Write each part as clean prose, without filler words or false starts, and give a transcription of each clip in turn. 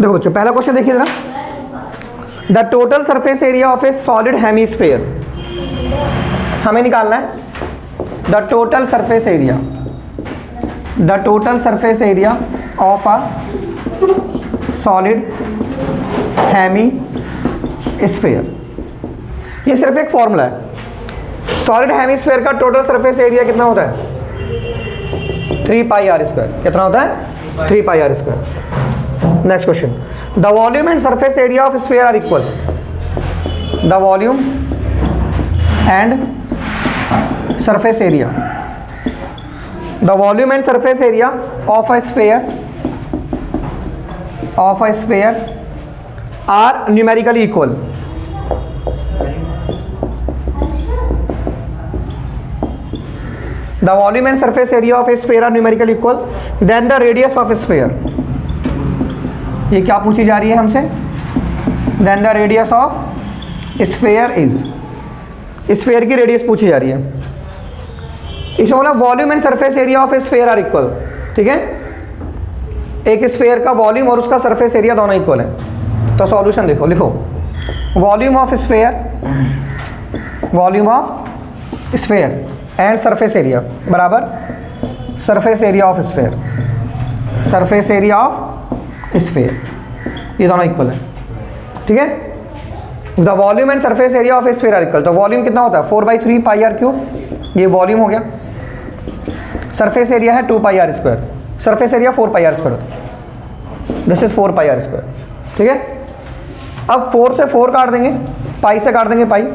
देखो बच्चों पहला क्वेश्चन देखिए जरा, the total surface area of a solid hemisphere, हमें निकालना है the total surface area, the total surface area of a solid hemisphere. ये सिर्फ एक फॉर्मूला है, सॉलिड हेमीस्फेयर का टोटल सरफेस एरिया कितना होता है 3 पाई आर स्क्वायर। कितना होता है 3 pi r square. Next question, the volume and surface area of sphere are equal, the volume and surface area, the volume and surface area of a sphere are numerically equal. The volume and surface area of a sphere are numerically equal, then the radius of a sphere, ये क्या पूछी जा रही है हमसे, then the radius of sphere is, sphere की radius पूछी जा रही है। इसमें बोला volume and surface area of a sphere are equal, ठीक है, एक स्फेयर का वॉल्यूम और उसका सरफेस एरिया दोनों इक्वल है। तो सॉल्यूशन देखो, लिखो volume of sphere, volume of sphere and surface area बराबर surface area of sphere, surface area of sphere, ये दोनों इक्वल है, ठीक है। The volume and surface area of sphere are equal, तो वॉल्यूम कितना होता है 4/3 पाई आर क्यूब, ये वॉल्यूम हो गया। सरफेस एरिया है 2 pi r square, surface area 4 pi r square होता है, this is 4 pi r square, ठीक है। अब 4 से 4 काट देंगे, पाई से काट देंगे पाई,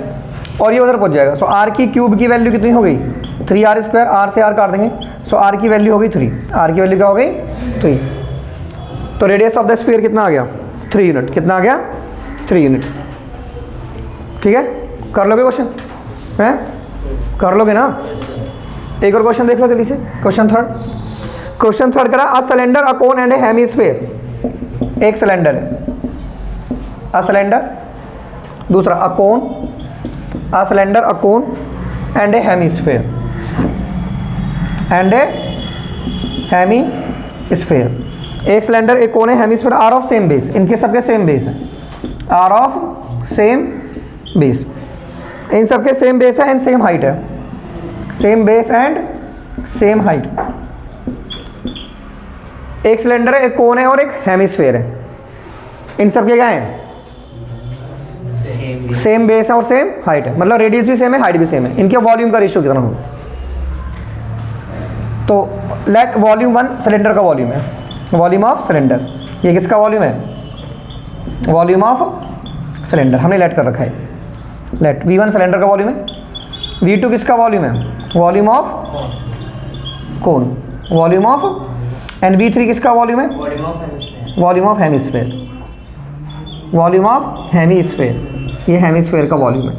और ये उधर पहुंच जाएगा। सो आर की क्यूब की वैल्यू कितनी हो गई 3 आर स्क्वायर, आर से आर काट देंगे, सो आर की वैल्यू हो गई 3, आर की वैल्यू क्या हो गई 3। तो रेडियस ऑफ द स्फीयर कितना आ गया 3 यूनिट, कितना आ गया 3 यूनिट, ठीक है। कर लोगे क्वेश्चन हैं, कर लोगे ना। एक और क्वेश्चन देख लो जल्दी से, क्वेश्चन थर्ड करा, a cylinder, a cone and A hemisphere, एक सिलेंडर है, अ सिलेंडर, दूसरा अ कोन, a cylinder, a cone and a hemisphere, and a hemisphere, एक सिलेंडर एक कोन है, hemisphere are of same base, इनके सबके सेम बेस है, आर ऑफ सेम बेस, इन सबके सेम बेस है एंड सेम हाइट है, same base and same height. एक सिलेंडर है, एक कोन है और एक हेमीस्फीयर है, इन सबके क्या है सेम बेस है और सेम हाइट है, मतलब रेडियस भी सेम है, हाइट भी सेम है। इनके वॉल्यूम का रेशियो कितना होगा, तो लेट वॉल्यूम 1 सिलेंडर का वॉल्यूम है, वॉल्यूम ऑफ सिलेंडर, ये किसका वॉल्यूम है वॉल्यूम ऑफ सिलेंडर, हमने लेट कर रखा है, लेट V1 सिलेंडर का वॉल्यूम है, V2 किसका वॉल्यूम है volume of cone, volume of, and V3 किसका वॉल्यूम है volume of hemisphere, volume of hemisphere, ये हेमीस्फीयर का वॉल्यूम है।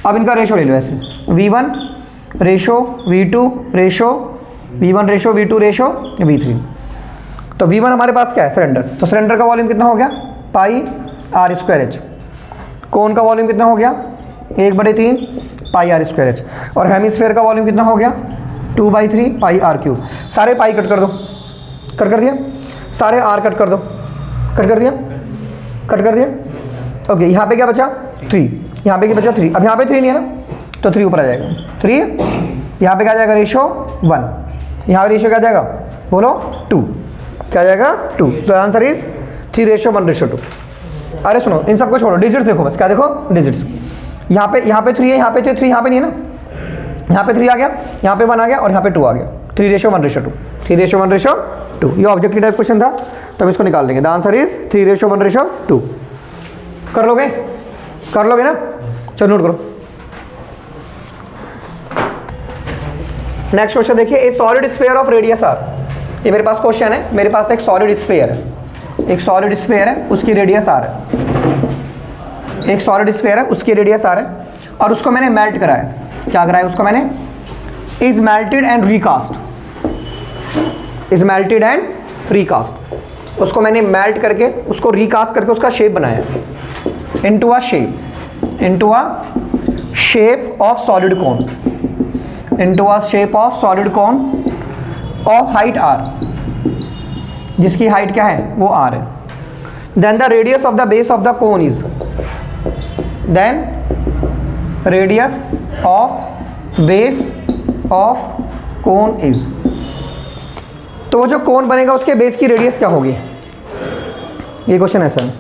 अब इनका रेशो ले लो ऐसे, V1 ratio V2 ratio V1 ratio V2 ratio V3। तो V1 हमारे पास क्या है सिलेंडर, तो सिलेंडर का वॉल्यूम कितना हो गया पाई आर स्क्वायर एच, कोन का वॉल्यूम कितना हो गया 1/3 पाई आर स्क्वायर एच, और हेमीस्फीयर का वॉल्यूम कितना हो गया 2/3 पाई आर क्यूब। सारे पाई कट कर दो, कट कर दिया, सारे आर कट कर दो, कट कर दिया, कट कर दिया, ओके। यहाँ पे क्या बचा 3, यहाँ पे क्या बचा 3, अब यहाँ पे 3 नहीं है ना, तो 3 ऊपर आ जाएगा 3, यहाँ पे क्या जाएगा रेशो 1, यहाँ रेशो क्या जाएगा बोलो 2, क्या जाएगा 2, तो आंसर इज 3:1:2। अरे सुनो इन सबको छोड़ो, डिजिट्स देखो बस, क्या देखो डिजिट्स, यहाँ पे 3 है, यहाँ पे 3 यहाँ पे नहीं है ना, यहाँ पे 3 आ गया, यहाँ पे 1 आ गया और यहाँ पे 2 आ गया, 3:1:2, 3:1:2। ये ऑब्जेक्टिव टाइप क्वेश्चन था, तो हम इसको निकाल लेंगे, द आंसर इज 3:1:2। कर लोगे, कर लोगे ना, चलो नोट करो। नेक्स्ट क्वेश्चन देखिए, a solid sphere of radius r, ये मेरे पास क्वेश्चन है, मेरे पास एक सॉलिड स्फीयर है, एक सॉलिड स्फीयर है, उसकी रेडियस आर है, एक सॉलिड स्फीयर है उसकी रेडियस आर है, और उसको मैंने मेल्ट कराया, क्या कराया उसको मैंने, is melted and recast, is melted and recast, उसको मैंने मेल्ट करके उसको रिकास्ट करके उसका शेप बनाया into a shape, into a shape of solid cone, into a shape of solid cone of height r, जिसकी हाइट क्या है वो आर है। Then the radius of the base of the cone is, then radius of base of cone is, तो वो जो कोन बनेगा उसके बेस की रेडियस क्या होगी, ये क्वेश्चन है सर,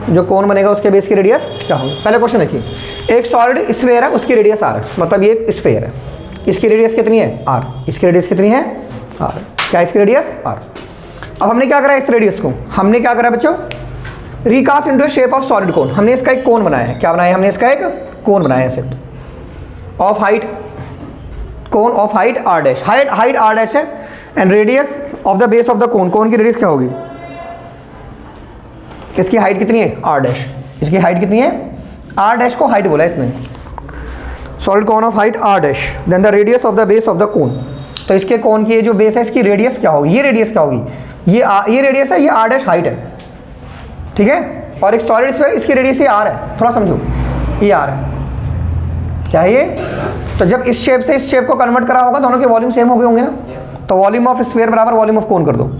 जो कोन बनेगा उसके बेस की रेडियस क्या होगी। पहले क्वेश्चन देखिए, एक सॉलिड स्फेयर है, उसकी रेडियस आर है, मतलब ये एक स्फेयर है, इसकी रेडियस कितनी है आर, इसकी रेडियस कितनी है आर, क्या इसकी रेडियस आर। अब हमने क्या करा इस रेडियस को, हमने क्या करा बच्चों, recast into shape of solid कोन, हमने इसका एक कोन बनाया है, क्या बनाया है हमने इसका एक कोन बनाया है set of height, cone of height r dash, हाइट आर डैश है, and radius of the base of the cone, cone की रेडियस क्या होगी, इसकी हाइट कितनी है आर डैश, इसकी हाइट कितनी है आर डैश को हाइट बोला इसने, solid cone of height r dash, then the radius of the base of the cone, तो इसके कोन की जो बेस है इसकी रेडियस क्या होगी, ये रेडियस क्या होगी, ये रेडियस है, ये आर डैश हाइट है, ठीक है, और एक सॉलिड स्फीयर इसकी रेडियस ये आर है, थोड़ा समझो, ये आर है, क्या है ये, तो जब इस शेप से इस शेप को कन्वर्ट करा होगा दोनों के वॉल्यूम सेम हो गए होंगे ना, तो वॉल्यूम ऑफ स्फीयर बराबर वॉल्यूम ऑफ कोन कर दो,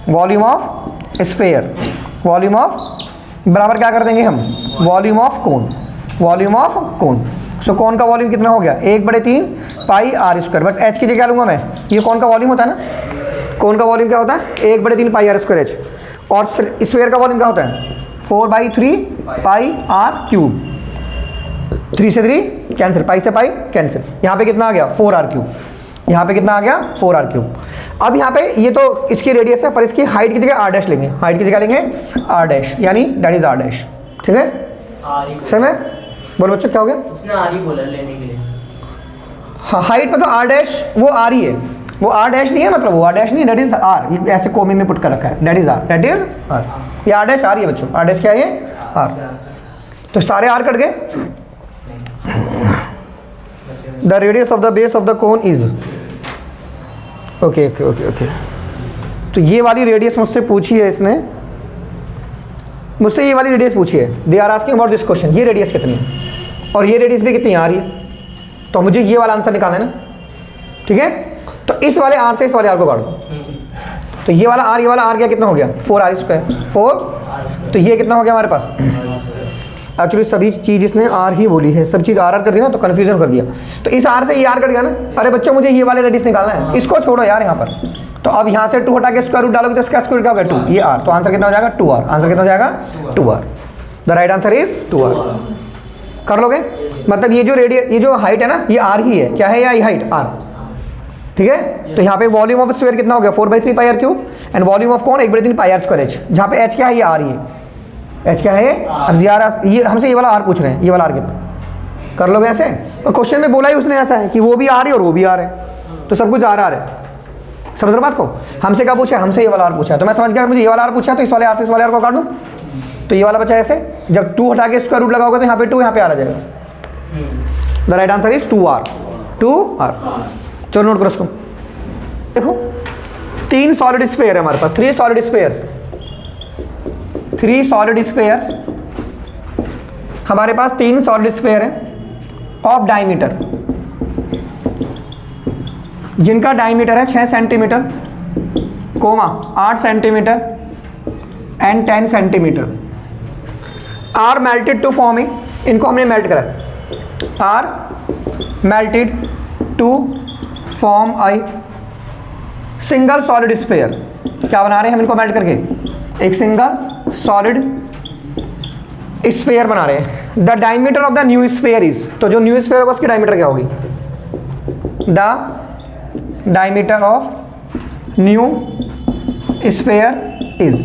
volume of sphere, volume of बराबर क्या कर देंगे हम, volume of cone, volume of cone, so cone का वॉल्यूम कितना हो गया 1/3 पाई आर स्क्वायर, बस एच की जगह लूँगा मैं, ये कोन का वॉल्यूम होता है ना, कोन का वॉल्यूम क्या होता है 1/3 पाई आर स्क्वायर एच, और स्फीयर का वॉल्यूम क्या होता है 4/3 पाई आर क्यूब, 3 से 3 कैंसिल, पाई से पाई कैंसिल, यहाँ पे कितना आ गया 4r क्यूब, यहाँ पे कितना आ गया 4r क्यूब। अब यहाँ पे ये तो इसकी रेडियस है, पर इसकी हाइट की जगह आर डैश लेंगे, हाइट की जगह लेंगे आर डैश, यानी दैट इज आर डैश, ठीक है, सही है, बोलो बच्चों क्या हो गया, उसने आर ही बोला लेने के लिए, हाँ हाइट मतलब आर डैश वो आर ही है, वो आर डैश नहीं है, मतलब वो आर डैश नहीं, दैट इज आर, ये ऐसे कोमे में पुट कर रखा है, that is r, that is r, ये आर डैश आर ही है बच्चों, आर डैश क्या है ये आर, तो सारे आर कट गए, the radius of the base of the cone is, okay okay okay okay, तो ये वाली रेडियस मुझसे पूछी है इसने, मुझसे ये वाली रेडियस पूछी है, they are asking about this question, ये रेडियस कितनी है और ये रेडियस भी कितनी आ रही है, तो मुझे ये वाला आंसर निकालना है ना, ठीक है, तो इस वाले आर से इस वाले आर को काट दो, तो ये वाला आर क्या कितना हो गया 4r स्क्वायर, 4, तो ये कितना हो गया हमारे पास, एक्चुअली सभी चीज़ इसने आर ही बोली है, सब चीज़ आर कर दी ना, तो कन्फ्यूजन कर दिया, तो इस आर से ये आर कट गया ना, अरे बच्चों मुझे ये वाले रेडियस निकालना है, इसको छोड़ो यार यहाँ पर, तो अब यहाँ से 2 हटा के स्क्वायर रूट डालोगे तो इसका स्क्वायर क्या होगा 2, ये आर, तो आंसर कितना हो जाएगा 2r, आंसर कितना हो जाएगा 2r, the right answer is 2r, कर लोगे, मतलब ये जो रेडियस, ये जो हाइट है ना ये आर ही है, क्या है या ये हाइट आर, ठीक है, तो यहाँ पे वॉल्यूम ऑफ स्फीयर कितना हो गया 4/3 pi r cube, and volume of cone 1/3 pi r square h, जहाँ पे एच क्या है ये आर ही है, एच क्या है अब यार ये हमसे ये वाला आर पूछ रहे हैं, ये वाला आर कितना, कर लोगे ऐसे, और क्वेश्चन में बोला ही उसने ऐसा है कि वो भी आ रही है और वो भी आ रहा है, तो सब कुछ आ रहा है, समझ रहे बात को, हमसे क्या पूछा है, हमसे ये वाला आर पूछा है, तो मैं समझ गया मुझे ये वाला आर पूछा तो इस वाले आर से इस वाले आर को काट दूँ, तो ये वाला बचा ऐसे, जब 2 हटा के स्क्वायर रूट लगाओगे तो यहाँ पे 2 यहाँ पे आ जाएगा, the right answer is 2r, 2r, चलो नोट करो इसको, देखो 3 सॉलिड स्फीयर है हमारे पास, 3 सॉलिड स्फीयर्स, 3 सॉलिड स्फीयर्स, हमारे पास 3 सॉलिड स्फीयर है ऑफ डायमीटर, जिनका डायमीटर है 6 centimetre, comma 8 centimetre and 10 centimetre, are melted to forming, इनको हमने मेल्ट करा, are melted to form a single solid sphere, क्या बना रहे हैं हम इनको मेल्ट करके, एक सिंगल सॉलिड स्फीयर बना रहे हैं, the diameter of the new sphere is, तो जो न्यू स्फीयर होगा उसकी डायमीटर क्या होगी, the diameter of new sphere is,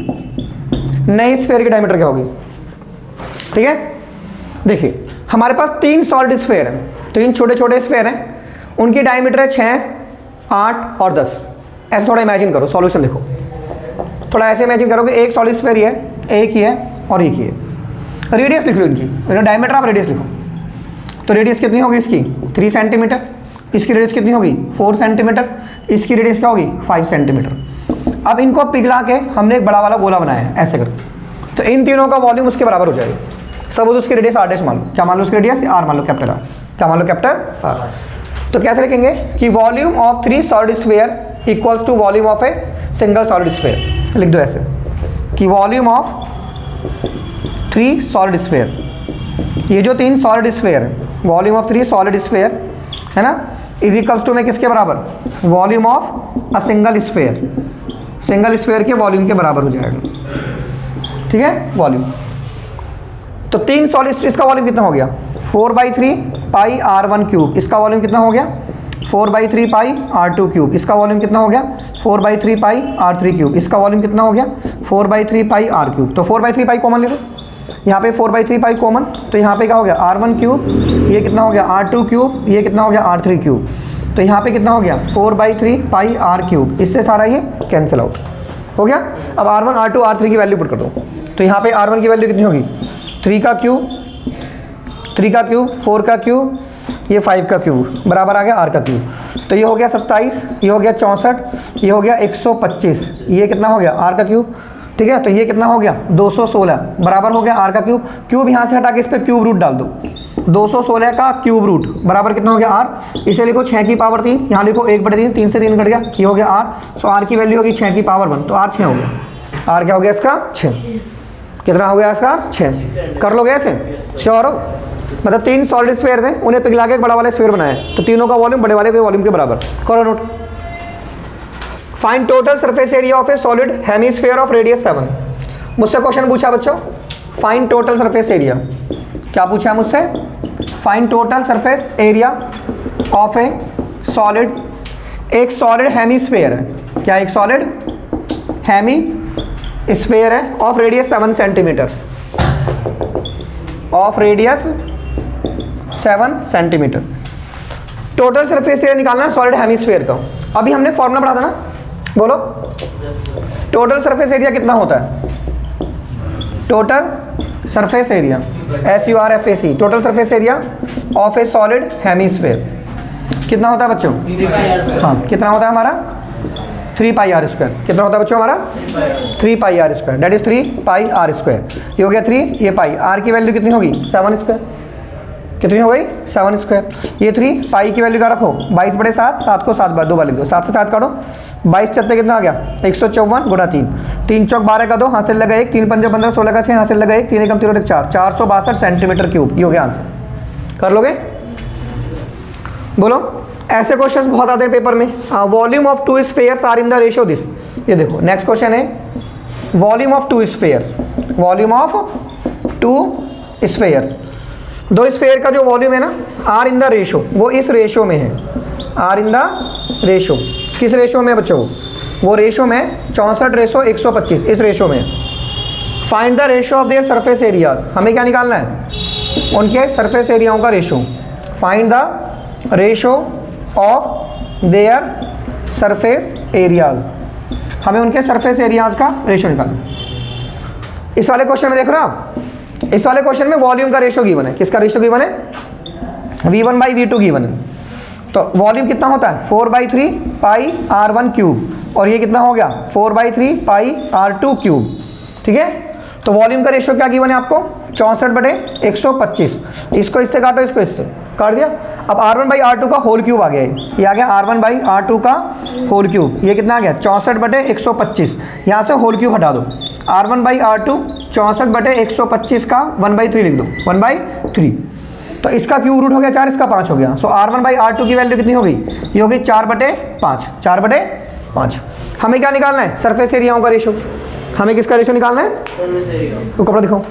नई स्फीयर की डायमीटर क्या होगी, ठीक है, देखिए हमारे पास 3 सॉलिड स्फीयर हैं, 3 छोटे छोटे स्फीयर हैं, उनकी डायमीटर है 6, 8 और 10, ऐसे थोड़ा इमेजिन करो, सॉल्यूशन देखो, थोड़ा ऐसे इमेजिन करो कि एक सॉलिड स्फीयर है, एक ही है और एक ही है, रेडियस लिख लो इनकी, डायमीटर आप रेडियस लिखो, तो रेडियस कितनी होगी इसकी 3 सेंटीमीटर, इसकी रेडियस कितनी होगी 4 सेंटीमीटर, इसकी रेडियस क्या होगी 5 सेंटीमीटर। अब इनको पिघला के हमने एक बड़ा वाला गोला बनाया है ऐसे कर, तो इन तीनों का वॉल्यूम उसके बराबर हो जाएगा, सब उसकी रेडियस आर डैश मान लो, क्या मान लो उसकी रेडियस आर मान लो, कैपिटल आर, क्या मान लो कैपिटल आर, तो कैसे लिखेंगे कि volume of 3 solid sphere equals to volume of a single solid sphere, लिख दो ऐसे, कि वॉल्यूम ऑफ 3 सॉलिड स्फीयर, ये जो 3 सॉलिड स्फीयर है, वॉल्यूम ऑफ 3 सॉलिड स्फीयर है ना, इज इक्वल्स टू में किसके बराबर, volume of a single sphere, single sphere के वॉल्यूम के बराबर हो जाएगा। ठीक है, वॉल्यूम। तो 3 सॉलिड, इसका वॉल्यूम कितना हो गया 4/3 पाई r1 क्यूब, इसका वॉल्यूम कितना हो गया 4/3 पाई r2 क्यूब, इसका वॉल्यूम कितना हो गया 4/3 पाई r3 क्यूब, इसका वॉल्यूम कितना हो गया 4/3 पाई r क्यूब। तो 4/3 पाई कॉमन ले लो, यहाँ पे 4/3 पाई कॉमन, तो यहाँ पे क्या हो गया r1 क्यूब, ये कितना हो गया r2 क्यूब, ये कितना हो गया r3 क्यूब, तो यहाँ पे कितना हो गया 4/3 पाई r क्यूब, इससे सारा ये कैंसिल आउट हो गया। अब r1 r2 r3 की वैल्यू पुट कर दो, तो यहाँ पे r1 की वैल्यू कितनी होगी 3 का क्यूब, 3 का क्यूब, 4 का क्यूब, ये 5 का क्यूब बराबर आ गया r का क्यूब, तो ये हो गया 27, ये हो गया 64, ये हो गया 125, ये कितना हो गया r का क्यूब। ठीक है, तो ये कितना हो गया 216 बराबर हो गया r का क्यूब। क्यूब यहाँ से हटा के इस पर क्यूब रूट डाल दो, 216 का क्यूब रूट बराबर कितना हो गया r, इसे लिखो 6 की पावर 3, यहाँ लिखो 1/3, 3 से 3 कट गया, ये हो गया r। सो r की वैल्यू होगी 6 की पावर 1, तो r 6 हो गया, r क्या हो गया इसका 6, कितना हो गया इसका 6। कर लोगे ऐसे, श्योर हो। मतलब 3 सॉलिड स्फीयर थे, उन्हें पिघला के एक बड़ा वाला स्फीयर बनाया, तो तीनों का वॉल्यूम बड़े वाले के वॉल्यूम के बराबर। करो note. Find total surface area of a solid hemisphere of radius 7। मुझसे क्वेश्चन पूछा बच्चों, फाइंड टोटल सरफेस एरिया। क्या पूछा है मुझसे, find total surface area of a solid, एक सॉलिड हेमीस्फीयर है, क्या एक सॉलिड हेमी स्फीयर है of radius 7 centimetre, of radius 7 centimetre. Total surface area निकालना है सॉलिड हेमीस्फीयर का। अभी हमने फॉर्मूला पढ़ा था ना, बोलो टोटल सरफेस एरिया कितना होता है, total surface area SURFAC, total surface area of a solid hemisphere कितना होता है बच्चों, हाँ कितना होता है हमारा 3 पाई r स्क्वायर, कितना होता है बच्चों हमारा 3 पाई r square, that is 3 pi r square. ये हो गया 3, ये पाई, r की वैल्यू कितनी होगी 7 स्क्वायर, कितनी हो गई 7 स्क्वायर। ये 3 पाई की वैल्यू का रखो 22/7, 7 को 7 बार 2 बार लिख दो, 7 से 7 काटो, 22 चत्ते कितना आ गया 154 गुणा 3, 3 चौक 12 का 2, हासिल लगा 1, 3 पंजे 15, 16 का 6, हासिल लगा 1, 3 एकम 3 4, 462 सेंटीमीटर क्यूब। ये हो गया आंसर। कर लोगे, बोलो। ऐसे क्वेश्चंस बहुत आते हैं पेपर में। Volume of 2 spheres are in the ratio this. ये देखो नेक्स्ट क्वेश्चन है, volume of 2 spheres, volume of 2 spheres, 2 sphere का जो वॉल्यूम है ना आर इन द रेशो, वो इस रेशो में है, आर इन द रेशो। किस रेशो में बच्चों, वो रेशो में 64:125, इस रेशो में। Find the ratio of their surface areas, हमें क्या निकालना है उनके सरफेस एरियाओं का ratio. Find the ratio of their surface areas, हमें उनके सरफेस एरियाज का रेशो निकालना। इस वाले क्वेश्चन में देख रहे हो आप, इस वाले क्वेश्चन में वॉल्यूम का रेशो गिवन है, किसका रेशो गिवन है V1/V2 गिवन है। तो वॉल्यूम कितना होता है 4/3 पाई r1 क्यूब, और ये कितना हो गया 4/3 पाई r2 क्यूब। ठीक है, तो वॉल्यूम का रेशो क्या गिवन है आपको 64/125, इसको इससे काटो, इसको इससे काट दिया। अब r1/r2 का होल क्यूब आ गया, ये आ गया r1/r2 का होल क्यूब, ये कितना आ गया 64/125, यहाँ से होल क्यूब हटा दो, r1/r2 64/125 का 1/3 लिख दो, 1/3। तो इसका क्यूब रूट हो गया 4, इसका 5 हो गया। सो r1/r2 की वैल्यू कितनी हो गई, ये हो गई 4/5, 4/5। हमें क्या निकालना है सरफेस एरियाओं का रेशो, हमें किसका रेशो निकालना है, तो कपड़ा दिखाओ,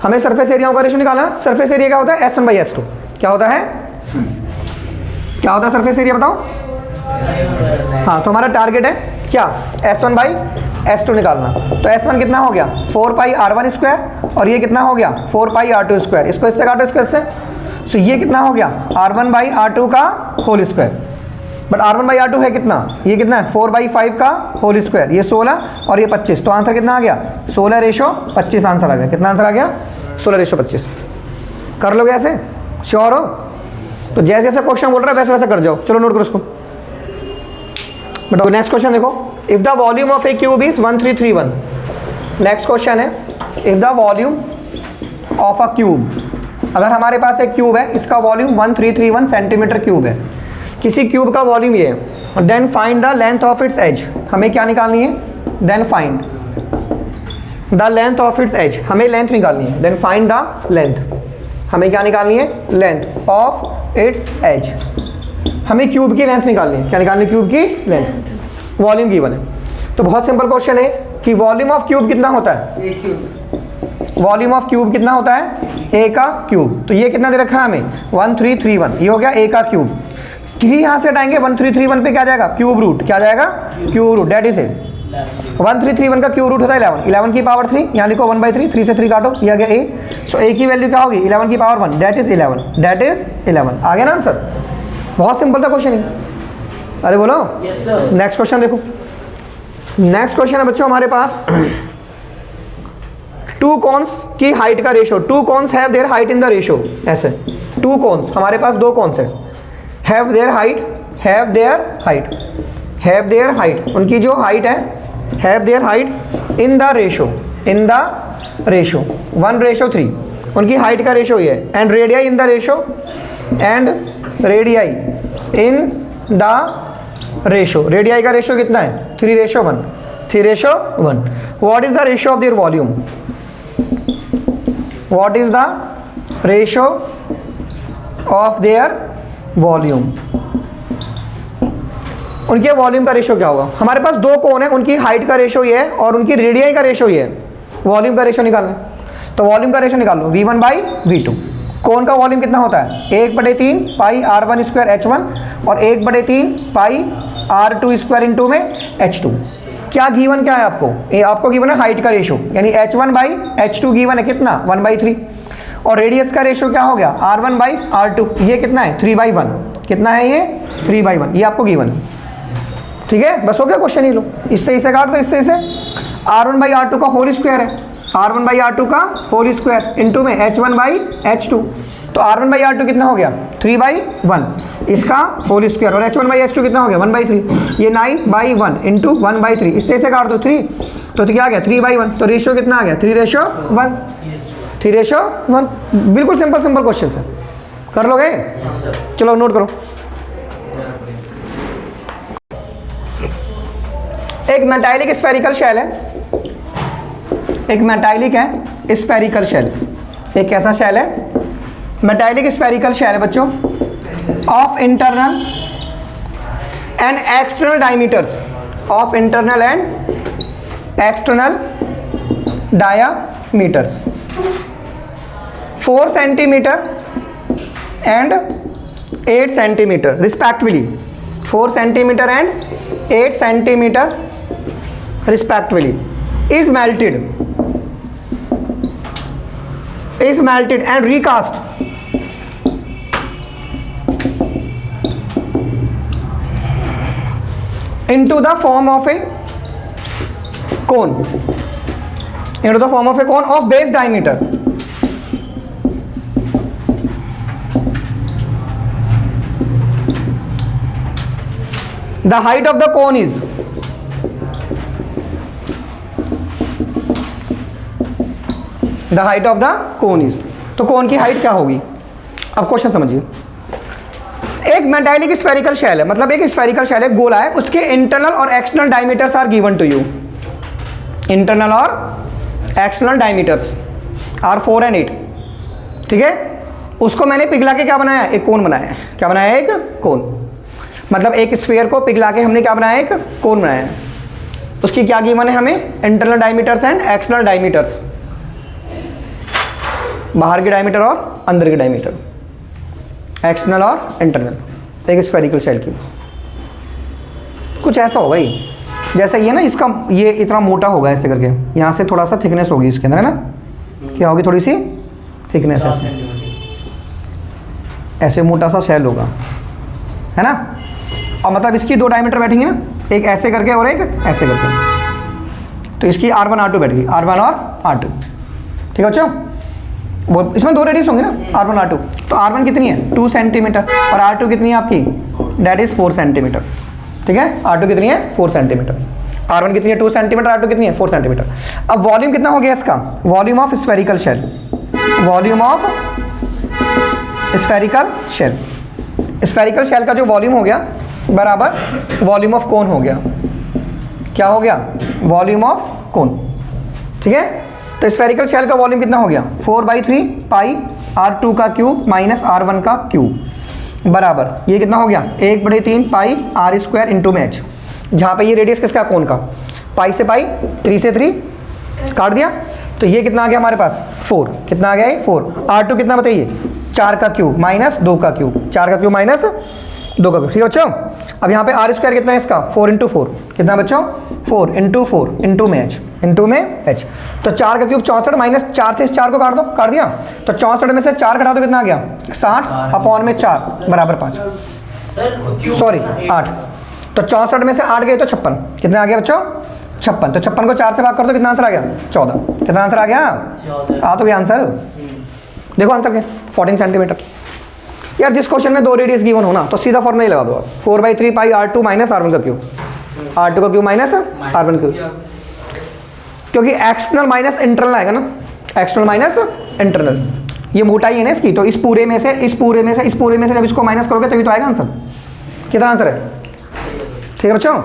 हमें सरफेस एरियाओं का रेशो निकालना है। सरफेस एरिया क्या होता है S1/S2, क्या होता है, क्या होता है सरफेस एरिया बताओ। हाँ, तो हमारा टारगेट है क्या S1/S2 निकालना। तो S1 कितना हो गया 4 पाई r1 स्क्वायर, और ये कितना हो गया 4 पाई r2 स्क्वायर, इसको इससे काटो, इसको इससे। सो ये कितना हो गया r1/r2 का होल स्क्वायर, बट r1/r2 है कितना, ये कितना है 4/5 का होल स्क्वायर, ये 16 और ये 25। तो आंसर कितना आ गया 16:25 आंसर आ गया। कितना आंसर आ गया 16:25। कर लोगे ऐसे, श्योर हो। तो जैसे जैसे क्वेश्चन बोल रहा है वैसे वैसे कर जाओ। चलो नोट करो उसको। बताओ नेक्स्ट क्वेश्चन देखो, if the volume of a cube is 1331। Next question है, if the volume of a cube, अगर हमारे पास एक क्यूब है, इसका वॉल्यूम 1331 सेंटीमीटर क्यूब है, किसी क्यूब का वॉल्यूम ये है, then find the length of its edge. हमें क्या निकालनी है, then find the length of its edge, हमें लेंथ निकालनी है। देन फाइंड द लेंथ, हमें क्या निकालनी है? Length of its edge. हमें क्यूब की लेंथ निकालनी है। क्या निकालनी है? क्यूब की लेंथ। वॉल्यूम गिवन है, तो बहुत सिंपल क्वेश्चन है कि वॉल्यूम ऑफ क्यूब कितना होता है? वॉल्यूम ऑफ क्यूब कितना होता है? ए का क्यूब। तो ये कितना दे रखा है हमें? 1331, ये हो गया ए का क्यूब। 3 यहाँ से हटाएंगे, 1331 पे क्या जाएगा? Cube root. क्या जाएगा? Cube root. That is it. 1331 का क्यूब रूट होता है 11, 11 की पावर 3, यहाँ लिखो 1/3, 3 से 3 काटो, ये आ गया ए। सो ए की वैल्यू क्या होगी? 11 की power 1, that is 11, that is 11। आ गया ना आंसर? बहुत सिंपल था क्वेश्चन ही। अरे बोलो नेक्स्ट क्वेश्चन देखो। नेक्स्ट क्वेश्चन है बच्चों हमारे पास, टू कॉन्स की हाइट का ratio. Two cones have their height in the ratio. ऐसे टू कॉन्स, हमारे पास दो कॉन्स है, have their height, have their height, have their height, उनकी जो हाइट है, have their height in the ratio, in the ratio 1:3, उनकी height का रेशो ये है। And radii in the ratio, and radii in the ratio, radii का ratio कितना है? 3:1, 3:1। What is the ratio of their volume? What is the ratio of their volume? उनके volume का ratio क्या होगा? हमारे पास दो कोण है, उनकी हाइट का रेशो ये है और उनकी रेडियाई का रेशो ये है। वॉल्यूम का रेशो निकालना है, तो वॉल्यूम का रेशो निकाल लो, V1/V2। कोण का वॉल्यूम कितना होता है? 1/3 पाई R1² H1 और 1/3 पाई R2² इंटू में H2। क्या गिवन क्या है आपको? ये आपको गिवन है हाइट का रेशो, यानी H1/H2 गिवन है कितना? 1/3। और रेडियस का रेशो क्या हो गया? R1/R2, ये कितना है? 3/1। कितना है ये? 3/1, ये आपको गिवन है। ठीक है, बस हो गया क्वेश्चन ही लो। इससे इसे काट दो, इससे इसे। R1/R2 का होल स्क्वायर है, R1/R2 का होल स्क्वायर इंटू में H1/H2। तो R1/R2 कितना हो गया? 3/1, इसका होल स्क्वायर, और H1/H2 कितना हो गया? 1/3। ये 9/1 इंटू 1/3, इससे इसे काट दो 3, तो क्या आ गया? 3/1। तो रेशियो कितना आ गया? 3:1, 3:1। बिल्कुल सिंपल सिंपल क्वेश्चन है, कर लोगे? चलो नोट करो। एक मेटालिक स्फेरिकल शेल है, एक मेटालिक है स्फेरिकल शेल। एक कैसा शेल है? मेटालिक स्फेरिकल शेल है बच्चों, of internal and external diameters, of internal and external diameters 4 centimetre and 8 centimetre respectively, 4 centimetre and 8 centimetre respectively, is melted and recast into the form of a cone, into the form of a cone of base diameter the height of the cone is the height of the cone is, तो कोन की height क्या होगी? अब question समझिए। एक metallic spherical shell है, मतलब एक स्फेरिकल शेल है, गोला है, उसके इंटरनल और external diameters are given to you. Internal और एक्सटर्नल डायमीटर्स आर 4 and 8। ठीक है, उसको मैंने पिघला के क्या बनाया? एक कोन बनाया है। क्या बनाया? एक कोन। मतलब एक स्फीयर को पिघला के हमने क्या बनाया? एक कोन बनाया है। उसकी क्या गिवन है हमें? Internal diameters and external diameters, बाहर के डायमीटर और अंदर के डायमीटर, एक्सटर्नल और इंटरनल। एक स्फेरिकल शेल की कुछ ऐसा होगा ही, जैसा ये ना, इसका ये इतना मोटा होगा ऐसे करके, यहाँ से थोड़ा सा थिकनेस होगी इसके अंदर, है ना? क्या होगी? थोड़ी सी थिकनेस ऐसे, ऐसे मोटा सा शेल होगा, है ना? और मतलब इसकी दो डायमीटर बैठेंगे ना, एक ऐसे करके और एक ऐसे करके, तो इसकी R1 R2 बैठ गई, R1 और R2। ठीक है बच्चों, वो इसमें दो रेडियस होंगे ना, R1 R2। तो R1 कितनी है? 2 सेंटीमीटर, और R2 कितनी है आपकी? That is 4 centimetre. ठीक है, R2 कितनी है? 4 सेंटीमीटर। R1 कितनी है? 2 सेंटीमीटर, R2 कितनी है? 4 सेंटीमीटर। अब वॉल्यूम कितना हो गया इसका? Volume of spherical shell, volume of spherical shell, spherical shell का जो वॉल्यूम हो गया बराबर वॉल्यूम ऑफ कोन हो गया। क्या हो गया? वॉल्यूम ऑफ कोन। ठीक है। तो स्फेरिकल शेल का वॉल्यूम कितना हो गया 4/3 पाई r2 का क्यूब माइनस r1 का क्यूब बराबर ये कितना हो गया 1/3 पाई r स्क्वायर इंटू में h, जहाँ पे ये रेडियस किसका कोन का, पाई से पाई 3 से 3 काट दिया, तो ये कितना आ गया हमारे पास 4, कितना आ गया ये 4। r2 कितना बताइए 4 का क्यूब माइनस 2 का क्यूब, 4 का क्यूब माइनस 2 का क्यूब, ठीक है बच्चों। अब यहाँ पे r स्क्वायर कितना है इसका 4 × 4 कितना बच्चों 4 × 4 इंटू में h, इंटू में h। तो 4 का क्यूब 64 माइनस 4 से इस 4 को काट दो, काट दिया, तो 64 में से 4 घटा दो कितना आ गया 60/4 बराबर 5, सॉरी 8। तो 64 में से 8 गए तो 56, कितना आ गया बच्चों 56। तो 56 को 4 से भाग कर दो कितना आंसर आ गया 14, कितना आंसर आ गया आ तो गया आंसर, देखो आंसर क्या 14 सेंटीमीटर। यार जिस क्वेश्चन में 2 रेडियस गिवन हो ना तो सीधा फॉर्मूला ही लगा दो आप 4/3 पाई r2 माइनस r1 का क्यूब, r2 का क्यूब माइनस r1 क्यूब, क्योंकि एक्सटर्नल माइनस इंटरनल आएगा ना, एक्सटर्नल माइनस इंटरनल, ये मोटाई है ना इसकी, तो इस पूरे में से इस पूरे में से इस पूरे में से जब इसको माइनस करोगे तभी तो आएगा आंसर। कितना आंसर है, ठीक है बच्चों।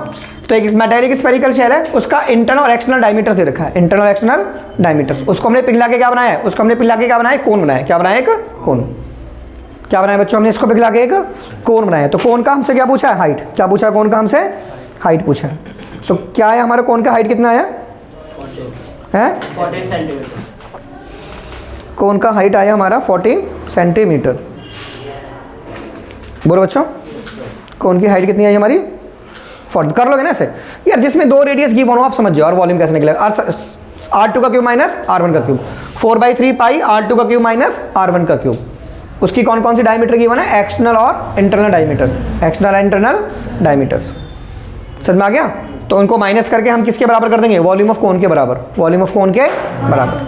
तो एक मेटेलिक स्फेरिकल शेल है, उसका इंटरनल और एक्सटर्नल डायमीटर्स दे रखा है, इंटरनल एक्सटर्नल डायमीटर्स, उसको हमने पिघला के क्या बनाया है, उसको हमने पिघला के क्या बनाया कोन बनाया, क्या बनाया एक कोन, क्या बनाया बच्चों हमने इसको पिघला के एक कोन बनाया। तो कोन का हमसे क्या पूछा है हाइट, क्या पूछा है कोन का हमसे हाइट पूछा है। सो क्या है हमारा कोन का हाइट कितना आया है 14 सेंटीमीटर, कोन का हाइट आया हमारा 14 सेंटीमीटर। बोलो बच्चों कोन की हाइट कितनी आई हमारी 40, कर लोगे ना ऐसे यार, जिसमें 2 रेडियस गिवन हो आप समझ जाओ, और वॉल्यूम कैसे निकलेगा r2 का क्यूब माइनस r1 का क्यूब 4/3 पाई r2 का क्यूब माइनस r1 का क्यूब, उसकी कौन कौन सी डायमीटर गिवन है एक्सटर्नल और internal diameters, external and internal diameters, समझ में आ गया। तो उनको माइनस करके हम किसके बराबर कर देंगे वॉल्यूम ऑफ कोन के बराबर, वॉल्यूम ऑफ कोन के बराबर,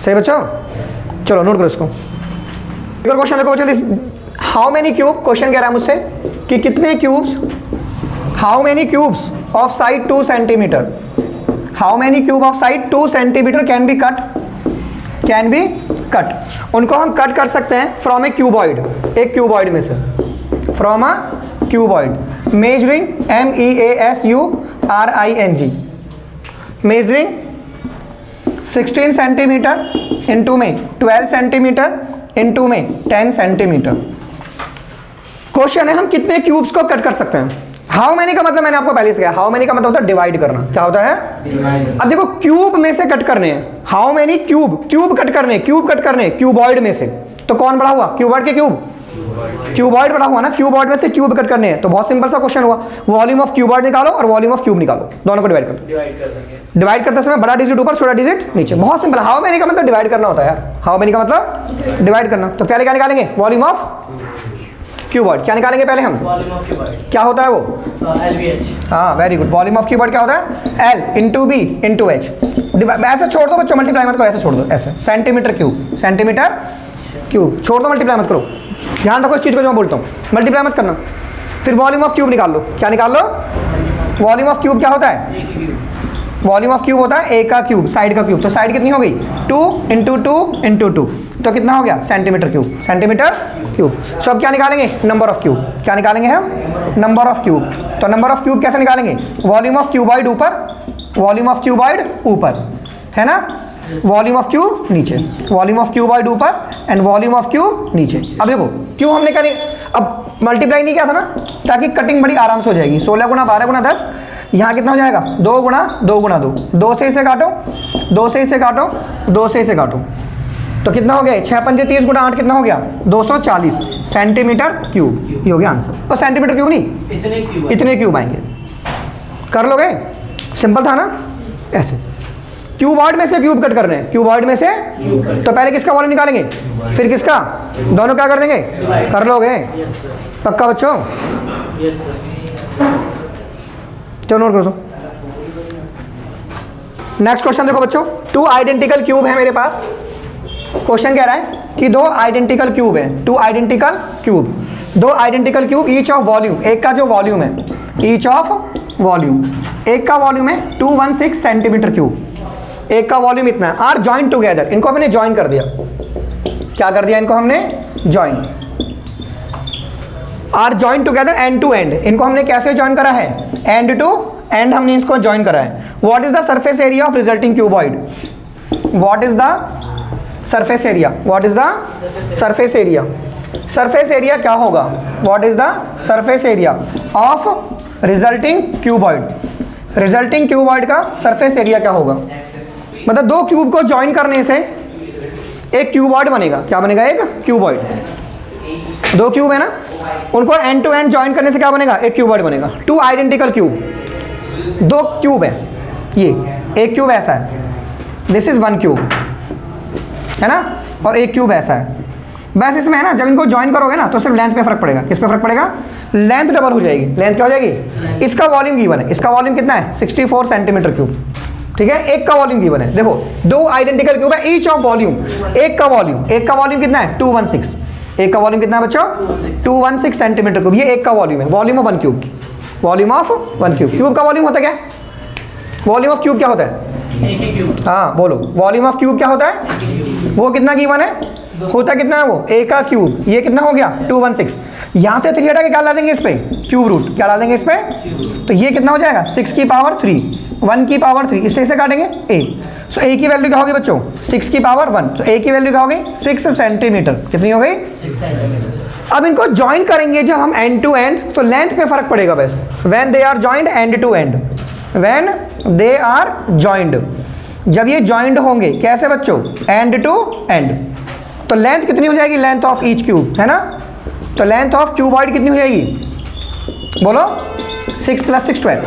सही बच्चों। चलो नोट करो इसको। क्वेश्चन देखो बच्चों, हाउ मेनी क्यूब, क्वेश्चन कह रहा है मुझसे कि कितने cubes, how many cubes of side 2 centimetre, how many cube of side 2 centimetre can be cut, can be cut, उनको हम कट कर सकते हैं फ्रॉम ए क्यूबॉइड, एक क्यूबॉइड में से, from a cuboid measuring MEASURING, measuring 16 centimetre into में 12 centimetre into में 10 सेंटीमीटर। क्वेश्चन है हम कितने क्यूब्स को कट कर सकते हैं। हाउ मेनी का मतलब मैंने आपको पहले से कहा, हाउ मेनी का मतलब होता है डिवाइड करना, क्या होता है डिवाइड। अब देखो क्यूब में से कट करने हैं, how many cube, cube cut करने, क्यूब कट करने क्यूबॉइड में से, तो कौन बड़ा हुआ क्यूबॉइड के क्यूब, क्यूबॉइड बड़ा हुआ ना, क्यूबॉइड में से क्यूब कट करने हैं, तो बहुत सिंपल सा क्वेश्चन हुआ, वॉल्यूम ऑफ क्यूबॉइड निकालो और वॉल्यूम ऑफ क्यूब निकालो, दोनों को डिवाइड करो, डिवाइड करते समय बड़ा डिजिट ऊपर छोटा डिजिट नीचे, बहुत सिंपल। हाउ मेनी का मतलब डिवाइड करना होता है यार, हाउ मेनी का मतलब डिवाइड करना। तो पहले क्या निकालेंगे वॉल्यूम ऑफ क्यूबॉइड, क्या निकालेंगे पहले हम, क्या होता है वो LVH, हाँ very good, volume of cuboid क्या होता है L into B into H, ऐसे छोड़ दो बच्चों, मल्टीप्लाई मत करो, ऐसे छोड़ दो, ऐसे सेंटीमीटर क्यूब, सेंटीमीटर क्यूब छोड़ दो, मल्टीप्लाई मत करो, ध्यान रखो इस चीज़ को जो मैं बोलता हूँ, मल्टीप्लाई मत करना। फिर वॉल्यूम ऑफ क्यूब निकाल लो, क्या निकाल लो, वॉल्यूम ऑफ क्यूब क्या होता है, वॉल्यूम ऑफ क्यूब होता है ए का क्यूब, साइड का क्यूब, तो साइड कितनी हो गई 2 इंटू 2 इंटू 2, तो कितना हो गया सेंटीमीटर क्यूब, सेंटीमीटर क्यूब। सो अब क्या निकालेंगे नंबर ऑफ क्यूब, क्या निकालेंगे हम नंबर ऑफ क्यूब। तो नंबर ऑफ क्यूब कैसे निकालेंगे, वॉल्यूम ऑफ क्यूबॉइड ऊपर, वॉल्यूम ऑफ क्यूबॉइड ऊपर है ना, वॉल्यूम ऑफ क्यूब नीचे, वॉल्यूम ऑफ क्यूबॉइड ऊपर एंड वॉल्यूम ऑफ क्यूब नीचे। अब देखो क्यों हमने करी, अब मल्टीप्लाई नहीं किया था ना, ताकि कटिंग बड़ी आराम से हो जाएगी, 16 गुना 12 गुना 10, यहाँ कितना हो जाएगा 2 गुना 2 गुना 2, 2 से इसे काटो, 2 से इसे काटो, 2 से इसे काटो, तो कितना हो गया 6 पंजे 30 गुना 8 कितना हो गया 240 सेंटीमीटर क्यूब, ये हो गया आंसर। तो सेंटीमीटर क्यूब नहीं, इतने क्यूब आएंगे, कर लोगे, सिंपल था ना। ऐसे क्यूबॉइड में से क्यूब कट कर रहे हैं, क्यूबॉइड में से, तो पहले किसका वॉल्यूम निकालेंगे, फिर किसका, दोनों क्या कर देंगे, कर लोगे, पक्का बच्चों, चलो नोट कर दो। नेक्स्ट क्वेश्चन देखो बच्चों, 2 आइडेंटिकल क्यूब है मेरे पास, क्वेश्चन कह रहा है कि 2 आइडेंटिकल क्यूब है, 2 identical cube, 2 identical cube each of volume, एक का जो वॉल्यूम है ईच ऑफ वॉल्यूम, एक का वॉल्यूम है 216 सेंटीमीटर क्यूब, एक का वॉल्यूम इतना है, आर जॉइन टुगेदर, इनको हमने जॉइन कर दिया, क्या कर दिया इनको हमने join, are join together end to end, इनको हमने कैसे जॉइन करा है एंड टू एंड हमने इसको ज्वाइन करा है। What is the surface area of resulting cuboid? What is the surface area? What is the surface area? Surface area क्या होगा? What is the surface area of resulting cuboid? Resulting cuboid का surface area क्या होगा? मतलब दो cube को join करने से एक क्यूबॉइड बनेगा। क्या बनेगा? एक क्यूबॉइड। दो क्यूब है ना, उनको एंड टू एंड ज्वाइन करने से क्या बनेगा? एक क्यूबॉइड बनेगा। टू आइडेंटिकल क्यूब, दो क्यूब है, ये एक क्यूब ऐसा है, दिस इज वन क्यूब है ना, और एक क्यूब ऐसा है। बस इसमें है ना, जब इनको ज्वाइन करोगे ना तो सिर्फ लेंथ पे फर्क पड़ेगा। किस पे फर्क पड़ेगा? लेंथ डबल हो जाएगी। लेंथ क्या हो जाएगी? इसका वॉल्यूम गिवन है, इसका वॉल्यूम कितना है? 64 सेंटीमीटर क्यूब। ठीक है, एक का वॉल्यूम गिवन है। देखो दो आइडेंटिकल क्यूब है, ईच ऑफ वॉल्यूम, एक का वॉल्यूम कितना है? 216। एक का वॉल्यूम कितना है बच्चों? 216 सेंटीमीटर क्यूब। ये एक का वॉल्यूम है, volume of one cube, volume of one cube. Cube का वॉल्यूम होता क्या है? वॉल्यूम ऑफ क्यूब क्या होता है? हाँ बोलो, वॉल्यूम ऑफ क्यूब क्या होता है? वो कितना गिवन है? होता कितना है वो? ए का क्यूब। ये कितना हो गया? 216। यहाँ से 3 हटा के क्या डाल देंगे इस पे? Cube root. क्या डाल देंगे इस पे? तो ये कितना हो जाएगा? 6 की पावर 3, 1 की पावर 3, इससे इसे काटेंगे ए। सो ए की वैल्यू क्या होगी बच्चों? 6 की पावर 1। सो ए की वैल्यू क्या होगी? 6 सेंटीमीटर। कितनी हो गई? 6 सेंटीमीटर। अब इनको ज्वाइन करेंगे जब हम एंड टू एंड, तो लेंथ पे फर्क पड़ेगा बस। When they are joined end to end, when they are joined, जब ये जॉइंड होंगे कैसे बच्चों? एंड टू एंड, तो लेंथ कितनी हो जाएगी? लेंथ ऑफ ईच क्यूब है ना, तो लेंथ ऑफ क्यूबॉइड कितनी हो जाएगी? बोलो 6 + 6 12।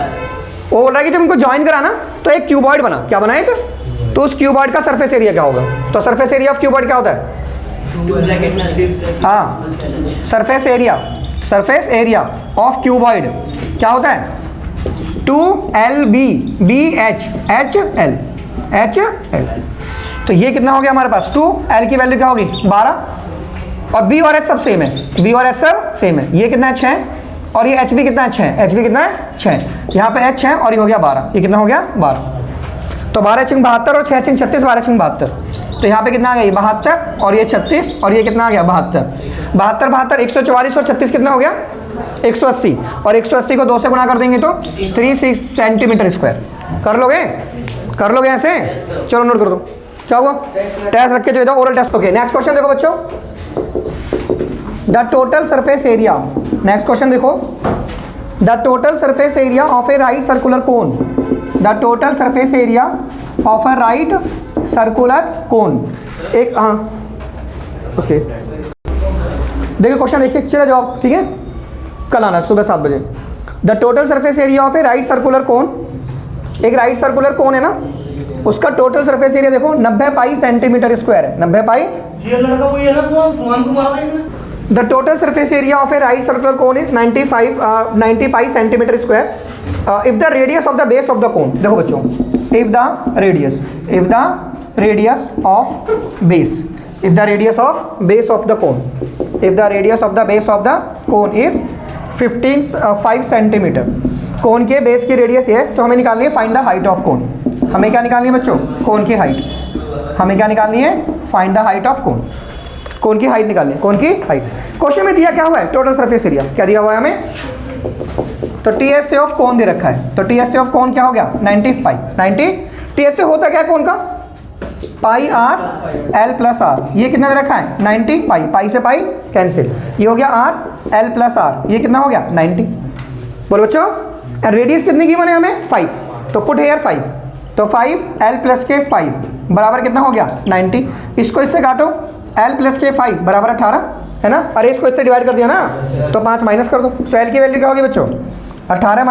वो बोल रहा है कि जब इनको ज्वाइन करा ना तो एक क्यूबॉइड बना। क्या बना? एक। तो उस क्यूबॉइड का सरफेस एरिया क्या होगा? तो सरफेस एरिया ऑफ क्यूबॉइड क्या होता है? हाँ, सरफेस एरिया ऑफ क्यूबॉइड क्या होता है? 2LB, BH, HL। तो ये कितना हो गया हमारे पास? 2। L की वैल्यू क्या होगी? 12। और B और H सब सेम है, B और H सब सेम है। ये कितना है? 6। और ये H भी कितना है? 6। H भी कितना है? 6। यहाँ पे H 6 और ये हो गया 12। ये कितना हो गया? 12। तो 12 × 72 और 6 × 36, 12 × 72। तो यहाँ पे कितना आ गया? 72 और ये 36 और ये कितना आ गया? 72। 72 144 और 36 कितना हो गया? 180। और 180 को 2 से गुणा कर देंगे तो 36 सेंटीमीटर स्क्वायर। कर लोगे ऐसे? चलो नोट कर दो। क्या हुआ? टेस्ट रख के चले जाओ, oral test. Okay, next question देखो बच्चों, the total surface area. Next question देखो, the total surface area of a right circular cone. The total surface area of a right circular cone. एक हाँ ओके, देखिए क्वेश्चन देखिए, चले जाओ। ठीक है, कल आना सुबह 7 बजे। The total surface area of a right circular cone. एक राइट सर्कुलर कोन है ना, उसका टोटल सरफेस एरिया देखो 90 पाई सेंटीमीटर स्क्वायर है। 90 पाई। ये लड़का वही है ना, सुमान को मारा है। The total surface area of a right circular cone is 90 pi centimetre square if the radius of the base of the cone. देखो बच्चों, if the radius of base, if the radius of base of the cone, if the radius of the base of the cone is 5 centimetre. Cone के base की radius ये है, तो हमें निकालनी है फाइंड द हाइट ऑफ कोन। हमें क्या निकालनी है बच्चों? कोन की हाइट। हमें क्या निकालनी है? Find the height of cone. Cone की हाइट निकालनी है, कोन की हाइट। क्वेश्चन में दिया क्या हुआ है? Total surface area. क्या दिया हुआ है हमें? तो TSA ऑफ कोन दे रखा है, तो TSA ऑफ कोन क्या हो गया? 90 पाई। 90 TSA होता क्या है कोन का? पाई R L + R। ये कितना दे रखा है? 90 पाई। पाई से पाई कैंसिल, ये हो गया R L + R। ये कितना हो गया? 90। बोलो बच्चों, रेडियस कितनी की बने हमें? 5। तो पुट हेयर 5। तो 5 L + के 5 बराबर कितना हो गया? 90। इसको इससे काटो, L + के 5 बराबर 18 है ना। अरे इसको इससे डिवाइड कर दिया ना, तो 5 माइनस कर दो। सो L की वैल्यू क्या होगी बच्चों? 18 -